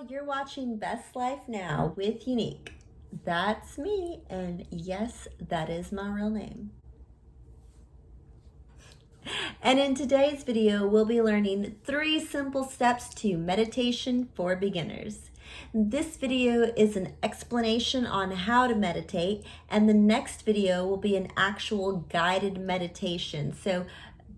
You're watching Best Life Now with Unique. That's me, and yes, that is my real name. And in today's video, we'll be learning 3 simple steps to meditation for beginners. This video is an explanation on how to meditate, and the next video will be an actual guided meditation. So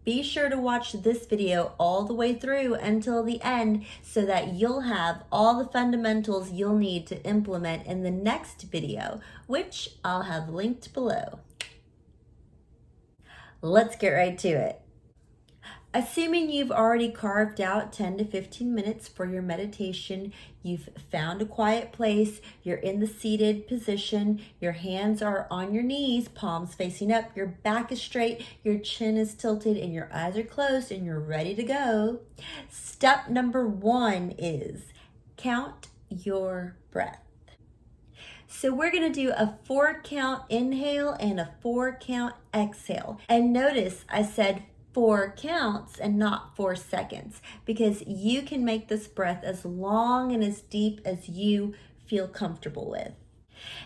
be sure to watch this video all the way through until the end so that you'll have all the fundamentals you'll need to implement in the next video, which I'll have linked below. Let's get right to it. Assuming you've already carved out 10 to 15 minutes for your meditation, you've found a quiet place, you're in the seated position, your hands are on your knees, palms facing up, your back is straight, your chin is tilted, and your eyes are closed, and you're ready to go. Step number 1 is count your breath. So we're going to do a 4 count inhale and a 4 count exhale. And notice I said 4 counts and not 4 seconds, because you can make this breath as long and as deep as you feel comfortable with.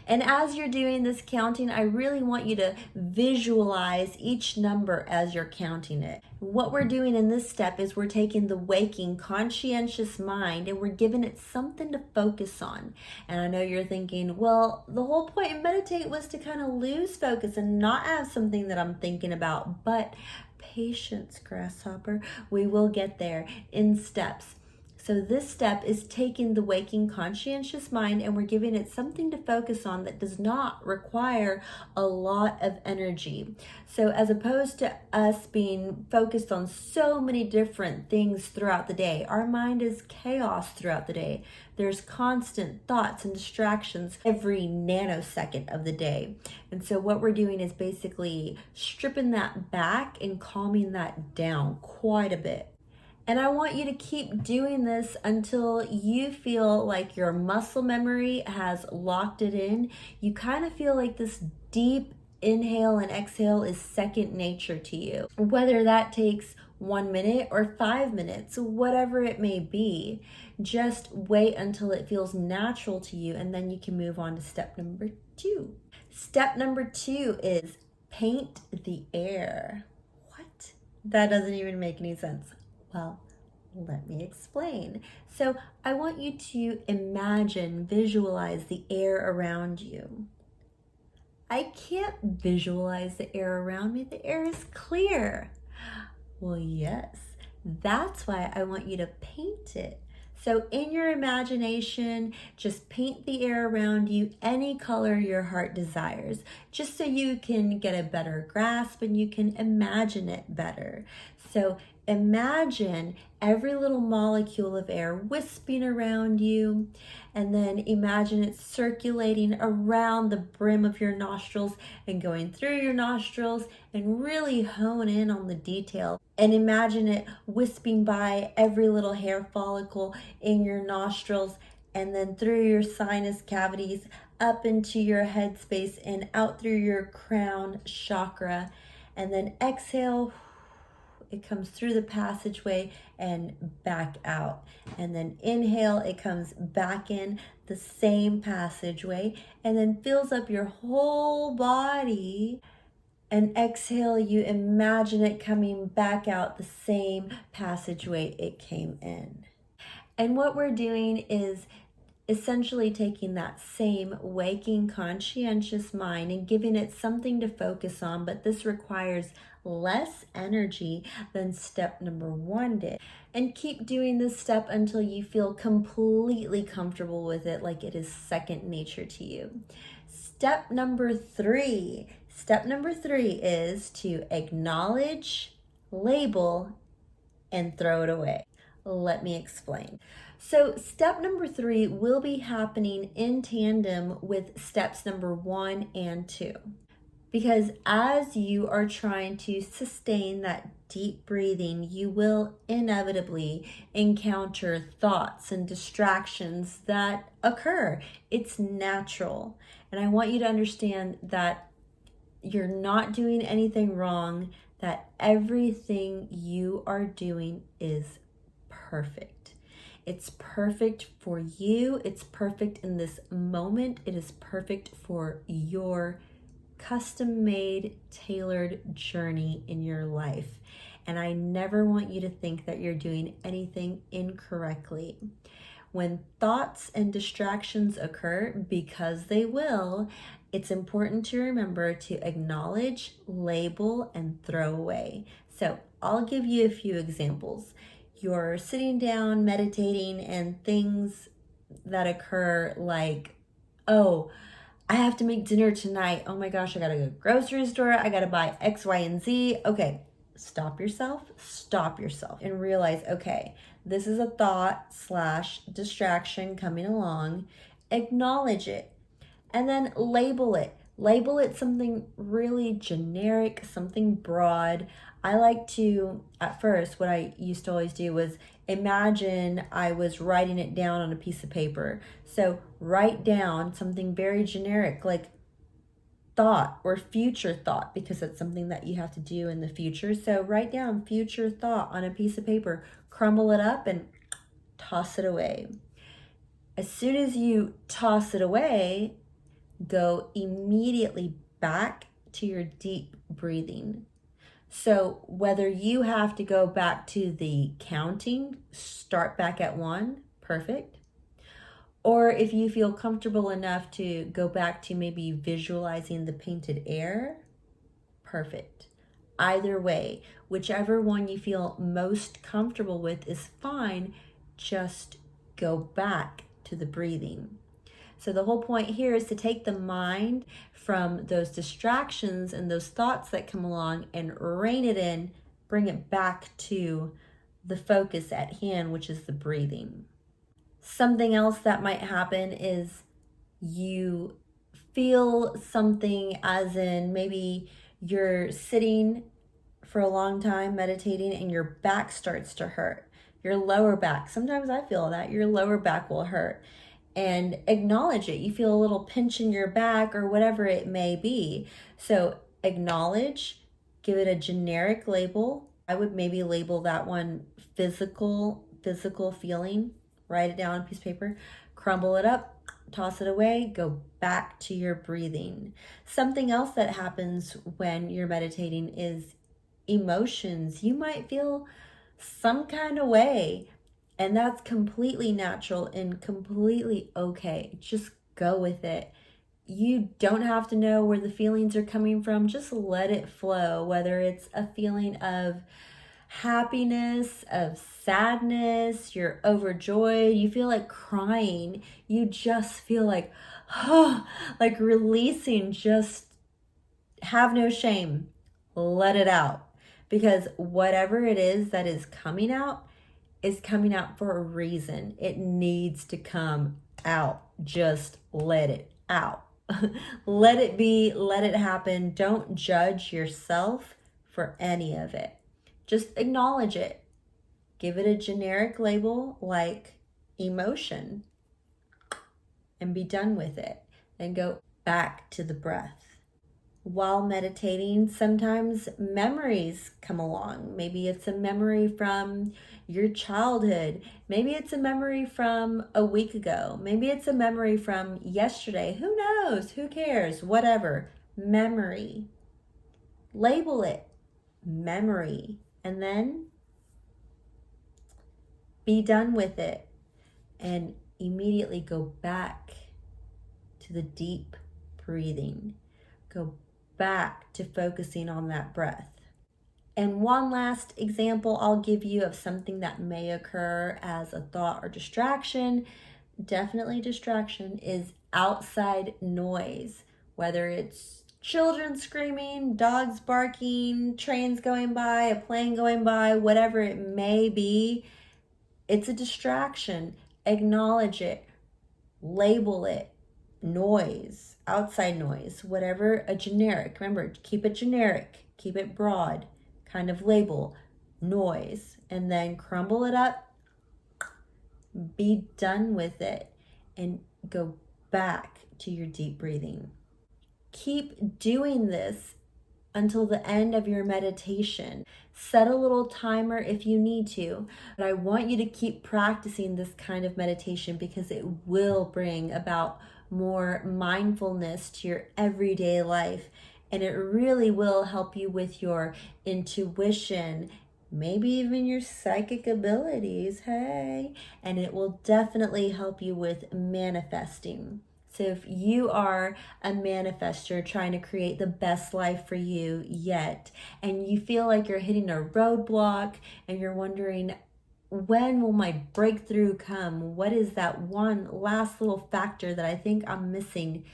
And as you're doing this counting, I really want you to visualize each number as you're counting it. What we're doing in this step is we're taking the waking, conscientious mind and we're giving it something to focus on. And I know you're thinking, well, the whole point of meditate was to kind of lose focus and not have something that I'm thinking about. But patience, grasshopper, we will get there in steps. So this step is taking the waking conscientious mind and we're giving it something to focus on that does not require a lot of energy. So as opposed to us being focused on so many different things throughout the day, our mind is chaos throughout the day. There's constant thoughts and distractions every nanosecond of the day. And so what we're doing is basically stripping that back and calming that down quite a bit. And I want you to keep doing this until you feel like your muscle memory has locked it in. You kind of feel like this deep inhale and exhale is second nature to you. Whether that takes 1 minute or 5 minutes, whatever it may be, just wait until it feels natural to you, and then you can move on to step number 2. Step number 2 is paint the air. What? That doesn't even make any sense. Well, let me explain. So I want you to imagine, visualize the air around you. I can't visualize the air around me. The air is clear. Well, yes, that's why I want you to paint it. So in your imagination, just paint the air around you any color your heart desires, just so you can get a better grasp and you can imagine it better. So imagine every little molecule of air wisping around you, and then imagine it circulating around the brim of your nostrils and going through your nostrils, and really hone in on the detail. And imagine it wisping by every little hair follicle in your nostrils, and then through your sinus cavities, up into your head space, and out through your crown chakra. And then exhale, it comes through the passageway and back out. And then inhale, it comes back in the same passageway and then fills up your whole body. And exhale, you imagine it coming back out the same passageway it came in. And what we're doing is essentially taking that same waking conscientious mind and giving it something to focus on, but this requires less energy than step number 1 did. And keep doing this step until you feel completely comfortable with it, like it is second nature to you. Step number 3 is to acknowledge, label, and throw it away. Let me explain. So step number 3 will be happening in tandem with steps number 1 and 2. Because as you are trying to sustain that deep breathing, you will inevitably encounter thoughts and distractions that occur. It's natural. And I want you to understand that you're not doing anything wrong, that everything you are doing is perfect. It's perfect for you. It's perfect in this moment. It is perfect for your custom-made, tailored journey in your life. And I never want you to think that you're doing anything incorrectly. When thoughts and distractions occur, because they will, it's important to remember to acknowledge, label, and throw away. So I'll give you a few examples. You're sitting down, meditating, and things that occur like, oh, I have to make dinner tonight. Oh my gosh, I gotta go to the grocery store. I gotta buy X, Y, and Z. Okay, stop yourself, and realize, okay, this is a thought slash distraction coming along. Acknowledge it and then label it. Label it something really generic, something broad. I like to, at first, what I used to always do was imagine I was writing it down on a piece of paper. So write down something very generic like thought or future thought, because it's something that you have to do in the future. So write down future thought on a piece of paper, crumble it up, and toss it away. As soon as you toss it away, go immediately back to your deep breathing. So whether you have to go back to the counting, start back at 1, perfect. Or if you feel comfortable enough to go back to maybe visualizing the painted air, perfect. Either way, whichever one you feel most comfortable with is fine. Just go back to the breathing. So the whole point here is to take the mind from those distractions and those thoughts that come along and rein it in, bring it back to the focus at hand, which is the breathing. Something else that might happen is you feel something, as in maybe you're sitting for a long time meditating and your back starts to hurt. Your lower back. Sometimes I feel that your lower back will hurt. And acknowledge it. You feel a little pinch in your back or whatever it may be. So acknowledge, give it a generic label. I would maybe label that one physical feeling. Write it down on a piece of paper, crumble it up, toss it away, go back to your breathing. Something else that happens when you're meditating is emotions. You might feel some kind of way, and that's completely natural and completely okay. Just go with it. You don't have to know where the feelings are coming from. Just let it flow, whether it's a feeling of happiness, of sadness, you're overjoyed, you feel like crying, you just feel like, oh, like releasing, just have no shame, let it out. Because whatever it is that is coming out for a reason. It needs to come out. Just let it out. Let it be, let it happen. Don't judge yourself for any of it. Just acknowledge it. Give it a generic label like emotion and be done with it. And go back to the breath. While meditating, sometimes memories come along. Maybe it's a memory from your childhood. Maybe it's a memory from a week ago. Maybe it's a memory from yesterday. Who knows? Who cares? Whatever. Memory. Label it memory. And then be done with it. And immediately go back to the deep breathing. Go back to focusing on that breath. And one last example I'll give you of something that may occur as a thought or distraction, definitely distraction, is outside noise. Whether it's children screaming, dogs barking, trains going by, a plane going by, whatever it may be, it's a distraction. Acknowledge it, label it, noise, outside noise, whatever, a generic. Remember, keep it generic, keep it broad, kind of label, noise, and then crumble it up, be done with it, and go back to your deep breathing. Keep doing this until the end of your meditation. Set a little timer if you need to, but I want you to keep practicing this kind of meditation because it will bring about more mindfulness to your everyday life, and it really will help you with your intuition, maybe even your psychic abilities, hey, and it will definitely help you with manifesting. So if you are a manifester trying to create the best life for you yet, and you feel like you're hitting a roadblock and you're wondering, when will my breakthrough come? What is that one last little factor that I think I'm missing?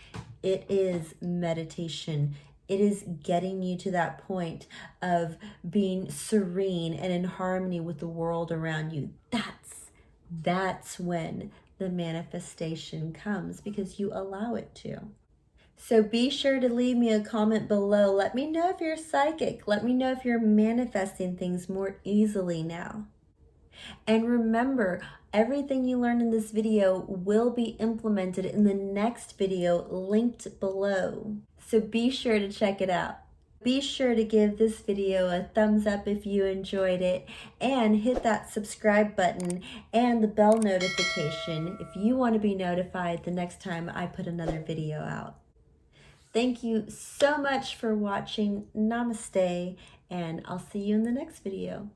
It is meditation. It is getting you to that point of being serene and in harmony with the world around you. That's when the manifestation comes, because you allow it to. So be sure to leave me a comment below. Let me know if you're psychic. Let me know if you're manifesting things more easily now. And remember, everything you learned in this video will be implemented in the next video linked below. So be sure to check it out. Be sure to give this video a thumbs up if you enjoyed it, and hit that subscribe button and the bell notification if you want to be notified the next time I put another video out. Thank you so much for watching. Namaste, and I'll see you in the next video.